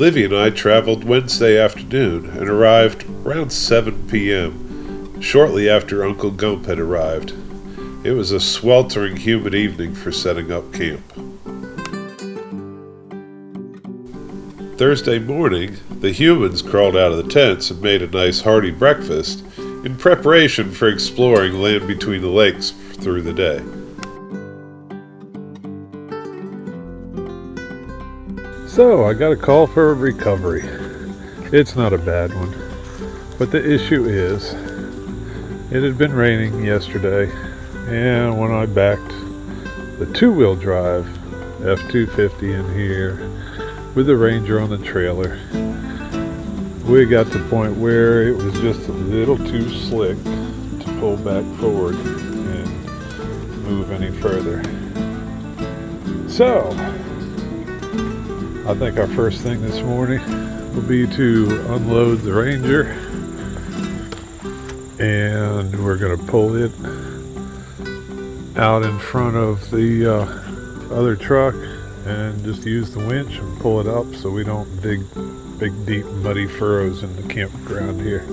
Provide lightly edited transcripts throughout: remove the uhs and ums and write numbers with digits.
Livy and I traveled Wednesday afternoon and arrived around 7 p.m., shortly after Uncle Gump had arrived. It was a sweltering, humid evening for setting up camp. Thursday morning, the humans crawled out of the tents and made a nice hearty breakfast in preparation for exploring Land Between the Lakes through the day. So, I got a call for a recovery. It's not a bad one, but the issue is, it had been raining yesterday, and when I backed the two-wheel drive F-250 in here with the Ranger on the trailer, we got to the point where it was just a little too slick to pull back forward and move any further. So, I think our first thing this morning will be to unload the Ranger, and we're going to pull it out in front of the other truck and just use the winch and pull it up so we don't dig big, deep, muddy furrows in the campground here.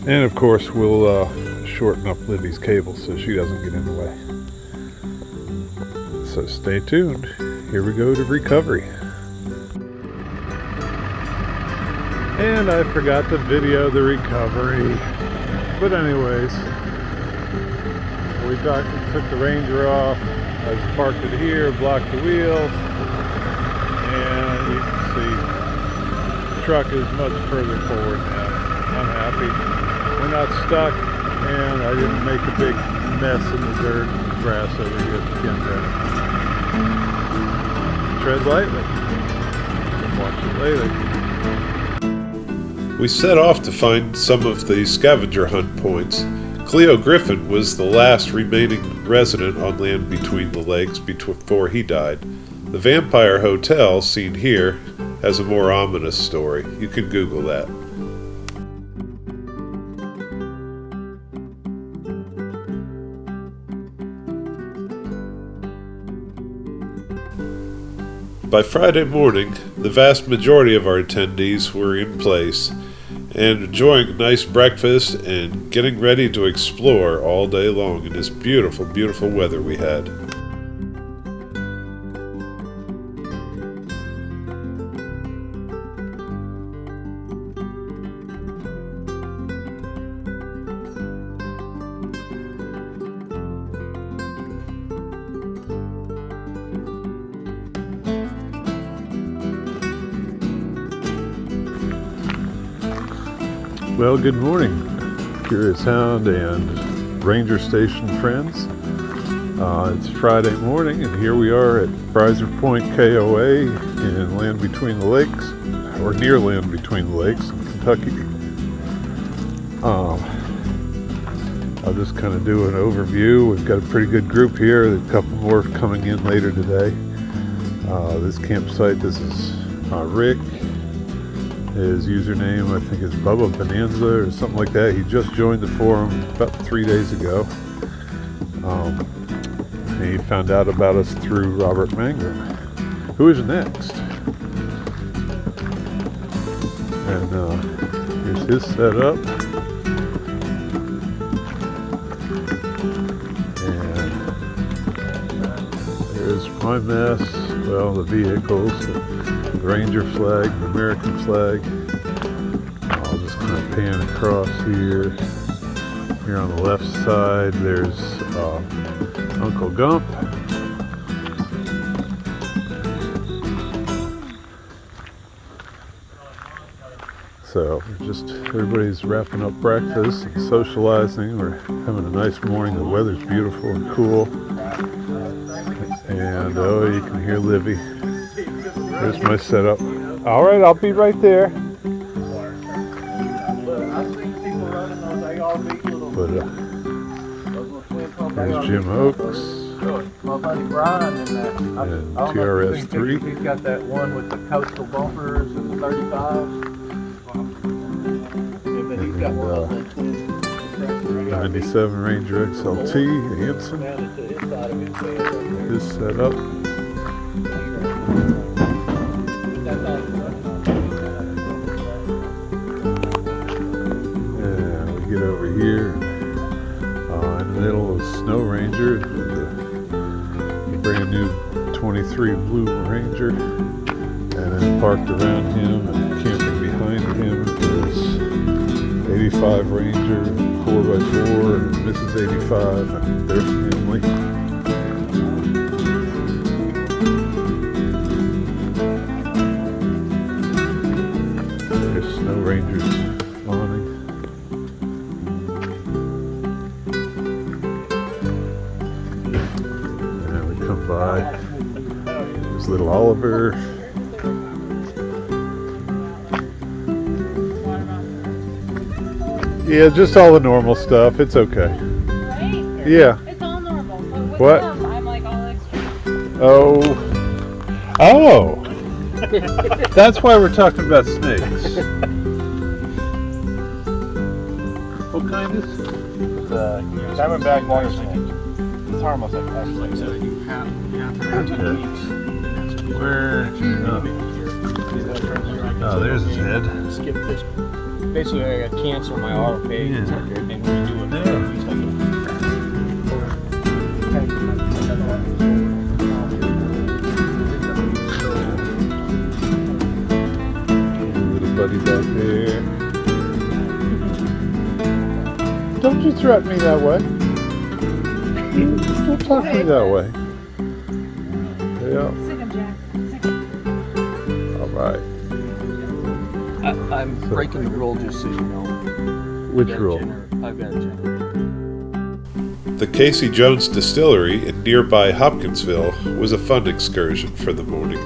And of course, we'll shorten up Livy's cable so she doesn't get in the way. So stay tuned. Here we go to recovery. And I forgot to video the recovery. But anyways, we took the Ranger off. I just parked it here, blocked the wheels, and you can see the truck is much further forward now. I'm happy. We're not stuck, and I didn't make a big mess in the dirt and grass over here at the campground. Tread lightly. Watch it later. We set off to find some of the scavenger hunt points. Cleo Griffin was the last remaining resident on Land Between the Lakes before he died. The Vampire Hotel, seen here, has a more ominous story. You can Google that. By Friday morning, the vast majority of our attendees were in place and enjoying a nice breakfast and getting ready to explore all day long in this beautiful, beautiful weather we had. Well, good morning, Curious Hound and Ranger Station friends. It's Friday morning, and here we are at Prizer Point KOA in Land Between the Lakes, or near Land Between the Lakes in Kentucky. I'll just kind of do an overview. We've got a pretty good group here. There's a couple more coming in later today. This campsite, this is Rick. His username, I think, is Bubba Bonanza or something like that. He just joined the forum about 3 days ago. He found out about us through Robert Mangrum. Who is next? And here's his setup. And there's my mess. Well, the vehicles. The Ranger flag, the American flag. I'll just kind of pan across here. Here on the left side, there's Uncle Gump. So just everybody's wrapping up breakfast and socializing. We're having a nice morning. The weather's beautiful and cool. And oh, you can hear Livy. There's my setup. All right, I'll be right there. But there's Jim Oaks and TRS 3. He's got that one with the coastal bumpers and the 35s. And 97 Ranger XLT, Hanson. His setup. get over here. In the middle is Snow Ranger, the brand new 23 Blue Ranger. And then parked around him and camping behind him is 85 Ranger, 4x4, and Mrs. 85 and their family. There's Snow Ranger's awning. And then we come by. There's little Oliver. Yeah, just all the normal stuff. It's okay. Right? Yeah. It's all normal. But with What? them, I'm like all extra. Oh. Oh. That's why we're talking about snakes. What kind is? The diamondback water snake. It's harmless, actually. So you have to Where? Oh, there's his head. skip this. Basically, I got cancel my auto pay and redo it. Little buddy back there. Don't you threaten me that way. Don't talk to me that way. Yeah. Sick of Jack. Sick of All right. I'm breaking the rule just so you know. Which rule? I've got a generator. The Casey Jones Distillery in nearby Hopkinsville was a fun excursion for the morning.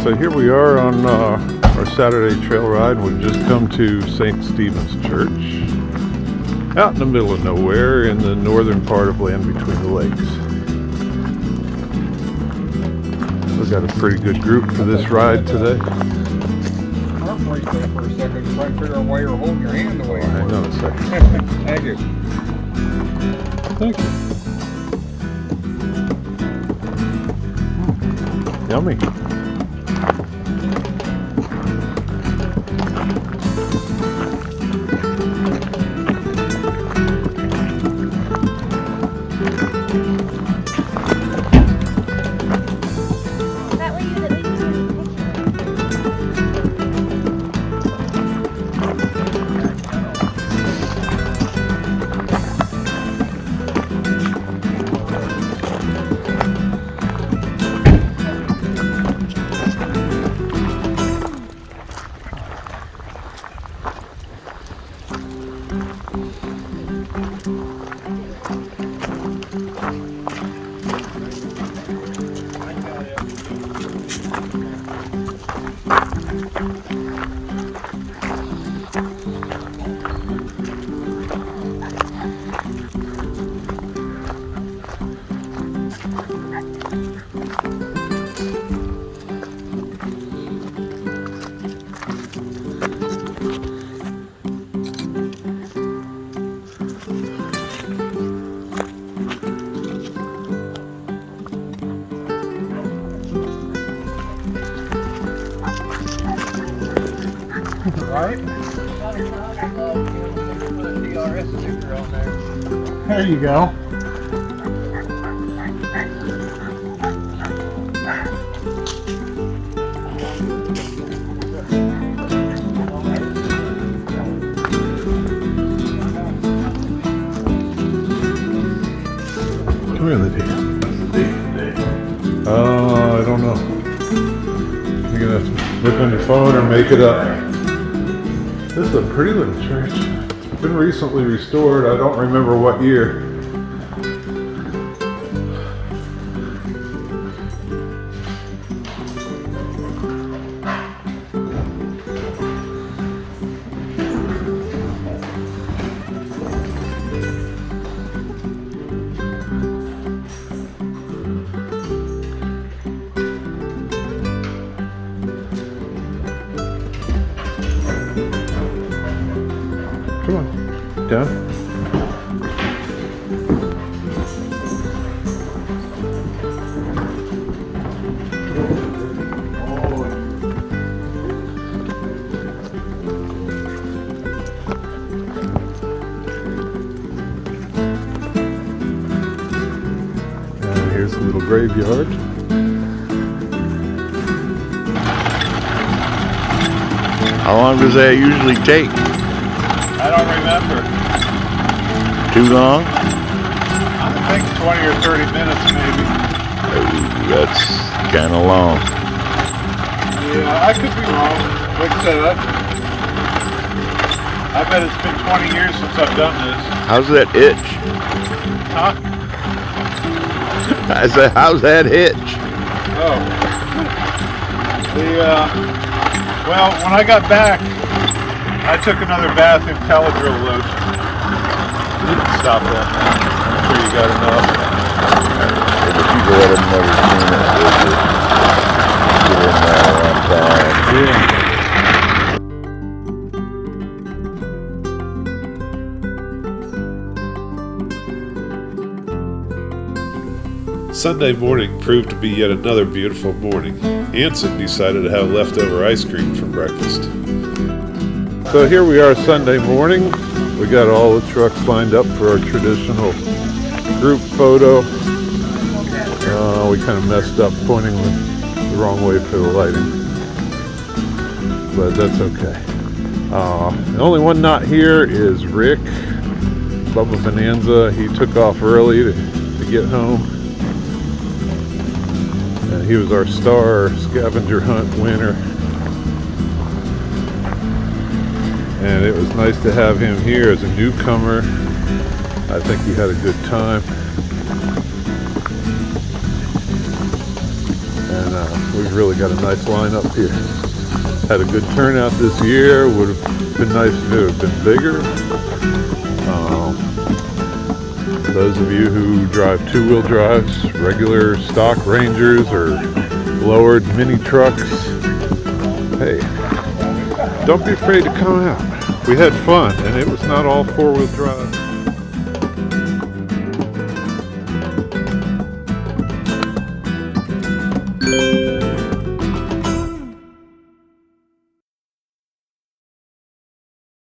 So here we are on our Saturday trail ride. We've just come to St. Stephen's Church, out in the middle of nowhere in the northern part of Land Between the Lakes. We've got a pretty good group for this ride today. Arm right there for a second, try to figure out why you're holding your hand the way you Hang are. on a second. Thank you. Thank you. Yummy. That way you at least see the Right? Put a TRS sticker on there. There you go. Come here, Lydia. I don't know. You're gonna have to look on your phone or make it up. This is a pretty little church. It's been recently restored. I don't remember what year. Come on, down. And here's a little graveyard. How long does that usually take? I don't remember. Too long? I think 20 or 30 minutes maybe. That's kind of long. Yeah, I could be wrong. Like I said, I bet it's been 20 years since I've done this. How's that itch? Huh? I said, how's that itch? Oh. Well, when I got back, I took another bath in Caladrill lotion. You didn't stop that, man. I'm sure you got enough. The people that have never seen it, they just get in there one time. Yeah. Sunday morning proved to be yet another beautiful morning. Anson decided to have leftover ice cream for breakfast. So here we are Sunday morning. We got all the trucks lined up for our traditional group photo. We kind of messed up pointing the wrong way for the lighting, but that's okay. The only one not here is Rick, Bubba Bonanza. He took off early to get home. And he was our star scavenger hunt winner. And it was nice to have him here as a newcomer. I think he had a good time. and we've really got a nice lineup here. Had a good turnout this year. Would have been nice if it had been bigger. Those of you who drive two-wheel drives, regular stock Rangers or lowered mini trucks, hey, don't be afraid to come out. We had fun, and it was not all four-wheel drive.